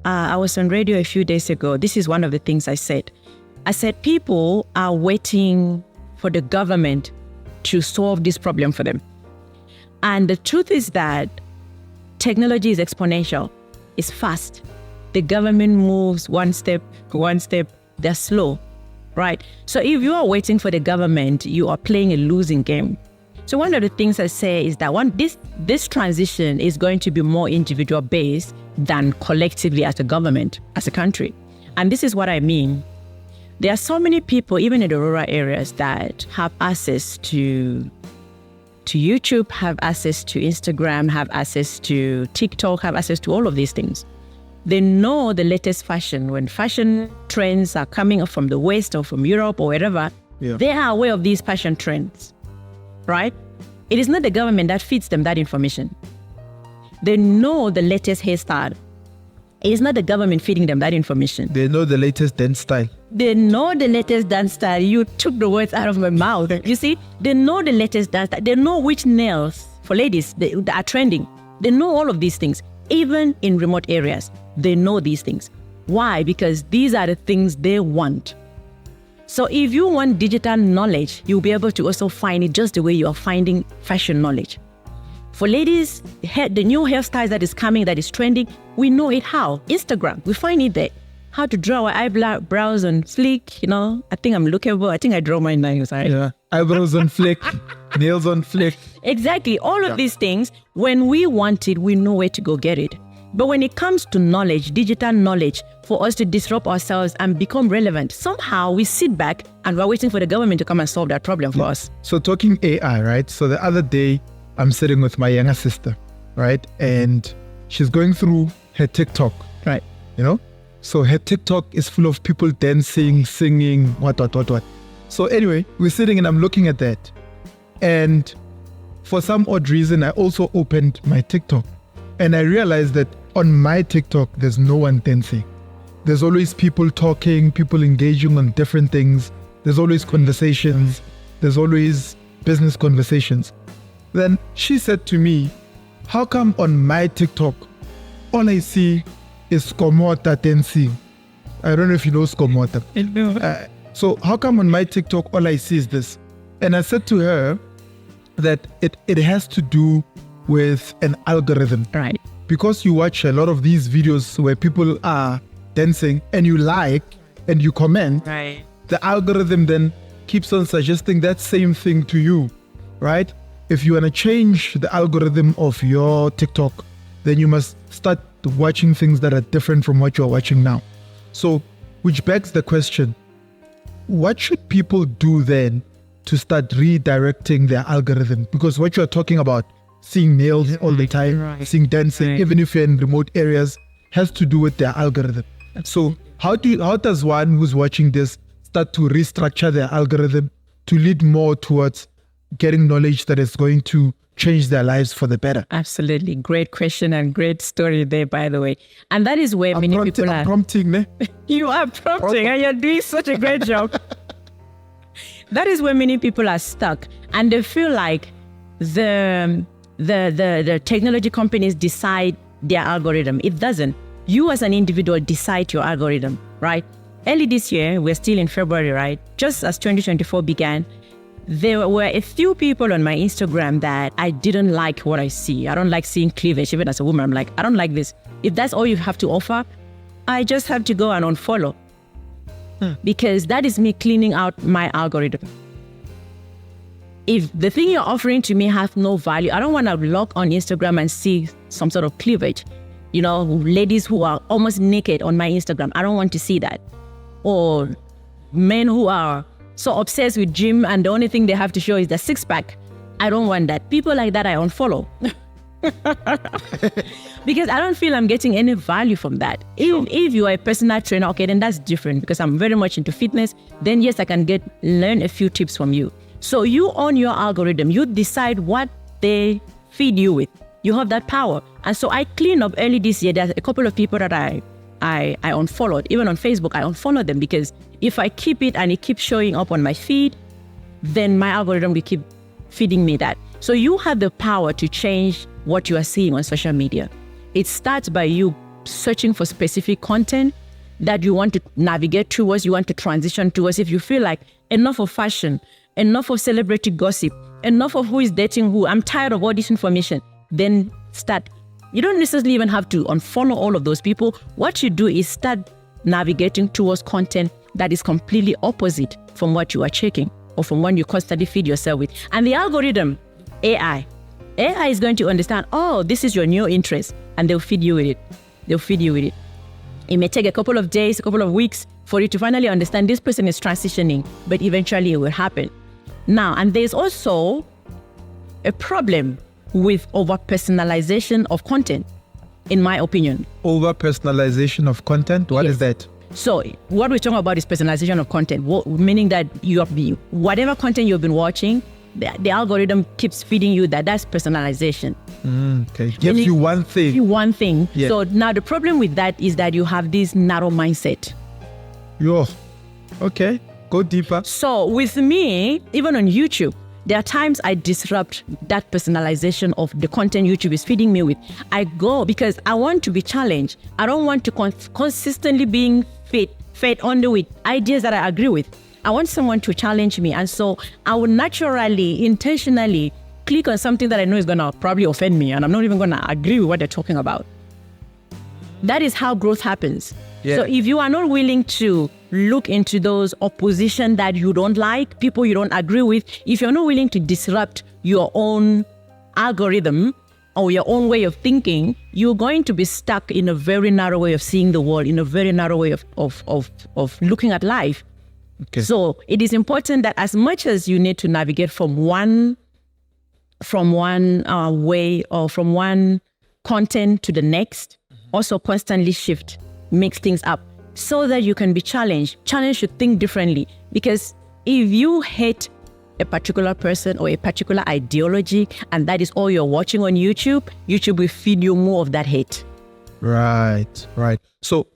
I was on radio a few days ago. This is one of the things I said. I said people are waiting for the government to solve this problem for them. And the truth is that technology is exponential. It's fast. The government moves one step, they're slow, right? So if you are waiting for the government, you are playing a losing game. So one of the things I say is that this transition is going to be more individual based than collectively as a government, as a country. And this is what I mean. There are so many people, even in the rural areas, that have access to YouTube, have access to Instagram, have access to TikTok, have access to all of these things. They know the latest fashion. When fashion trends are coming up from the West or from Europe or wherever, they are aware of these fashion trends, right? It is not the government that feeds them that information. They know the latest hairstyle. It is not the government feeding them that information. They know the latest dance style. They know the latest dance style. You took the words out of my mouth. You see, they know the latest dance style. They know which nails for ladies that are trending. They know all of these things. Even in remote areas, they know these things. Why? Because these are the things they want. So if you want digital knowledge, you'll be able to also find it just the way you are finding fashion knowledge. For ladies, the new hairstyles that is coming, that is trending, we know it how? Instagram, we find it there. How to draw our eyebrows on flick, I think I'm lookable. I think I draw my nails, right? Yeah, eyebrows on flick, nails on flick. Exactly, all of these things, when we want it, we know where to go get it. But when it comes to knowledge, digital knowledge, for us to disrupt ourselves and become relevant, somehow we sit back and we're waiting for the government to come and solve that problem for us. So talking AI, right? So the other day, I'm sitting with my younger sister, right? And she's going through her TikTok, right? So her TikTok is full of people dancing, singing, what. So anyway, we're sitting and I'm looking at that. And for some odd reason, I also opened my TikTok. And I realized that on my TikTok, there's no one dancing. There's always people talking, people engaging on different things. There's always conversations. There's always business conversations. Then she said to me, how come on my TikTok, all I see is Skomota dancing? I don't know if you know Skomota. So how come on my TikTok, all I see is this? And I said to her that it has to do with an algorithm. Right. Because you watch a lot of these videos where people are dancing and you like and you comment, right, the algorithm then keeps on suggesting that same thing to you, right? If you want to change the algorithm of your TikTok, then you must start watching things that are different from what you're watching now. So, which begs the question, what should people do then to start redirecting their algorithm? Because what you're talking about, seeing nails all the time, right, seeing dancing, even if you're in remote areas, has to do with their algorithm. So how does one who's watching this start to restructure their algorithm to lead more towards getting knowledge that is going to change their lives for the better? Absolutely. Great question and great story there, by the way. And that is where many people are... prompting, ne? You are prompting and you're doing such a great job. That is where many people are stuck. And they feel like the technology companies decide their algorithm. It doesn't. You as an individual decide your algorithm, right? Early this year, we're still in February, right? Just as 2024 began, there were a few people on my Instagram that I didn't like what I see. I don't like seeing cleavage, even as a woman. I'm like, I don't like this. If that's all you have to offer, I just have to go and unfollow. Because that is me cleaning out my algorithm. If the thing you're offering to me has no value, I don't want to log on Instagram and see some sort of cleavage. Ladies who are almost naked on my Instagram. I don't want to see that. Or men who are so obsessed with gym and the only thing they have to show is the six-pack. I don't want that. People like that, I unfollow. Because I don't feel I'm getting any value from that. If you are a personal trainer, okay, then that's different because I'm very much into fitness. Then yes, I can learn a few tips from you. So you own your algorithm. You decide what they feed you with. You have that power. And so I cleaned up early this year. There's a couple of people that I unfollowed. Even on Facebook, I unfollowed them because if I keep it and it keeps showing up on my feed, then my algorithm will keep feeding me that. So you have the power to change what you are seeing on social media. It starts by you searching for specific content that you want to navigate towards, you want to transition towards. If you feel like enough of fashion, enough of celebrity gossip, enough of who is dating who, I'm tired of all this information, then start. You don't necessarily even have to unfollow all of those people. What you do is start navigating towards content that is completely opposite from what you are checking or from what you constantly feed yourself with. And the algorithm, AI is going to understand, oh, this is your new interest, and they'll feed you with it. It may take a couple of days, a couple of weeks for you to finally understand this person is transitioning, but eventually it will happen. Now, and there's also a problem with over-personalization of content, in my opinion. Over-personalization of content? What is that? So what we're talking about is personalization of content, meaning that whatever content you've been watching, the algorithm keeps feeding you that's personalization. Okay. Gives you one thing. Yeah. So now the problem with that is that you have this narrow mindset. Okay. Go deeper. So with me, even on YouTube, there are times I disrupt that personalization of the content YouTube is feeding me with. I go because I want to be challenged. I don't want to consistently being fed under with ideas that I agree with. I want someone to challenge me. And so I will naturally, intentionally click on something that I know is going to probably offend me, and I'm not even going to agree with what they're talking about. That is how growth happens. Yeah. So if you are not willing to look into those opposition that you don't like, people you don't agree with, if you're not willing to disrupt your own algorithm or your own way of thinking, you're going to be stuck in a very narrow way of seeing the world, in a very narrow way of looking at life. Okay. So it is important that as much as you need to navigate from one way or from one content to the next, also constantly shift, mix things up so that you can be challenged. Challenge to think differently, because if you hate a particular person or a particular ideology and that is all you're watching on YouTube will feed you more of that hate. Right. So